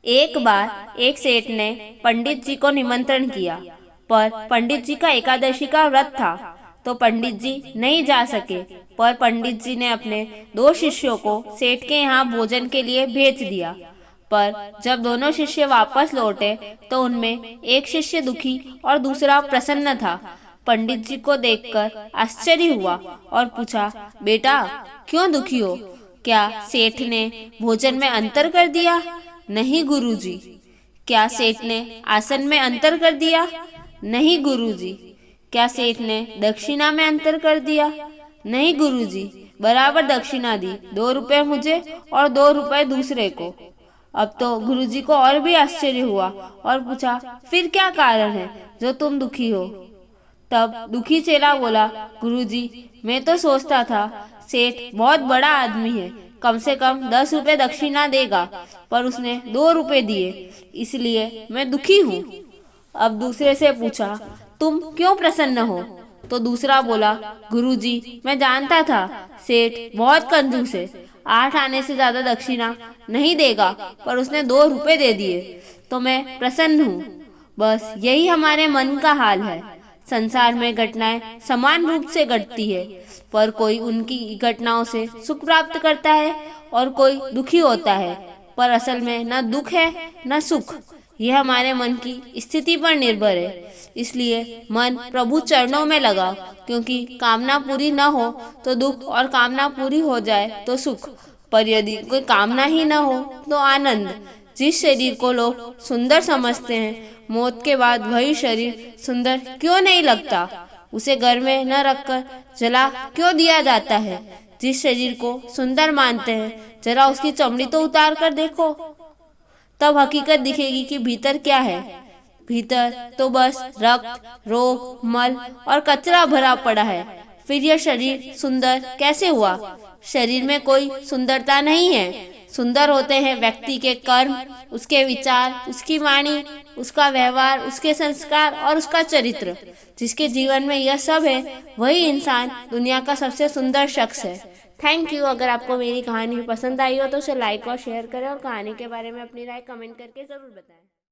एक बार एक सेठ ने पंडित जी को निमंत्रण किया, पर पंडित जी का एकादशी का व्रत था, तो पंडित जी नहीं जा सके। पर पंडित जी ने अपने दो शिष्यों को सेठ के यहाँ भोजन के लिए भेज दिया। पर जब दोनों शिष्य वापस लौटे तो उनमें एक शिष्य दुखी और दूसरा प्रसन्न था। पंडित जी को देखकर आश्चर्य हुआ और पूछा, बेटा क्यों दुखी हो? क्या सेठ ने भोजन में अंतर कर दिया? नहीं गुरुजी। क्या सेठ ने आसन में अंतर कर दिया? नहीं गुरुजी। क्या सेठ ने दक्षिणा में अंतर कर दिया? नहीं गुरुजी, बराबर दक्षिणा दी, 2 रुपए मुझे और 2 रुपए दूसरे को। अब तो गुरुजी को और भी आश्चर्य हुआ और पूछा, फिर क्या कारण है जो तुम दुखी हो? तब दुखी चेला बोला, गुरुजी मैं तो सोचता था सेठ बहुत बड़ा आदमी है, कम से कम 10 रुपए दक्षिणा देगा, पर उसने 2 रुपए दिए, इसलिए मैं दुखी हूँ। अब दूसरे से पूछा, तुम क्यों प्रसन्न हो? तो दूसरा बोला, गुरुजी मैं जानता था सेठ बहुत कंजूस है, 8 आने से ज्यादा दक्षिणा नहीं देगा, पर उसने 2 रुपए दे दिए, तो मैं प्रसन्न हूँ। बस यही हमारे मन का हाल है। संसार में घटनाएं समान रूप से घटती है, पर कोई उनकी घटनाओं से सुख प्राप्त करता है और कोई दुखी होता है, पर असल में न दुख है न सुख। यह हमारे मन की स्थिति पर निर्भर है। इसलिए मन प्रभु चरणों में लगाओ, क्योंकि कामना पूरी न हो तो दुख और कामना पूरी हो जाए तो सुख, पर यदि कोई कामना ही न हो तो आनंद। जिस शरीर को लोग सुंदर समझते हैं, मौत के बाद वही शरीर सुंदर क्यों नहीं लगता? उसे घर में न रखकर जला क्यों दिया जाता है? जिस शरीर को सुंदर मानते हैं, जरा उसकी चमड़ी तो उतार कर देखो, तब हकीकत दिखेगी कि भीतर क्या है। भीतर तो बस रक्त, रोग, मल और कचरा भरा पड़ा है। फिर यह शरीर सुंदर कैसे हुआ? शरीर में कोई सुंदरता नहीं है। सुंदर होते हैं व्यक्ति के कर्म, उसके विचार, उसकी वाणी, उसका व्यवहार, उसके संस्कार और उसका चरित्र। जिसके जीवन में यह सब है, वही इंसान दुनिया का सबसे सुंदर शख्स है। Thank you. अगर आपको मेरी कहानी पसंद आई हो तो उसे लाइक और शेयर करें और कहानी के बारे में अपनी राय कमेंट करके ज़रूर बताएं।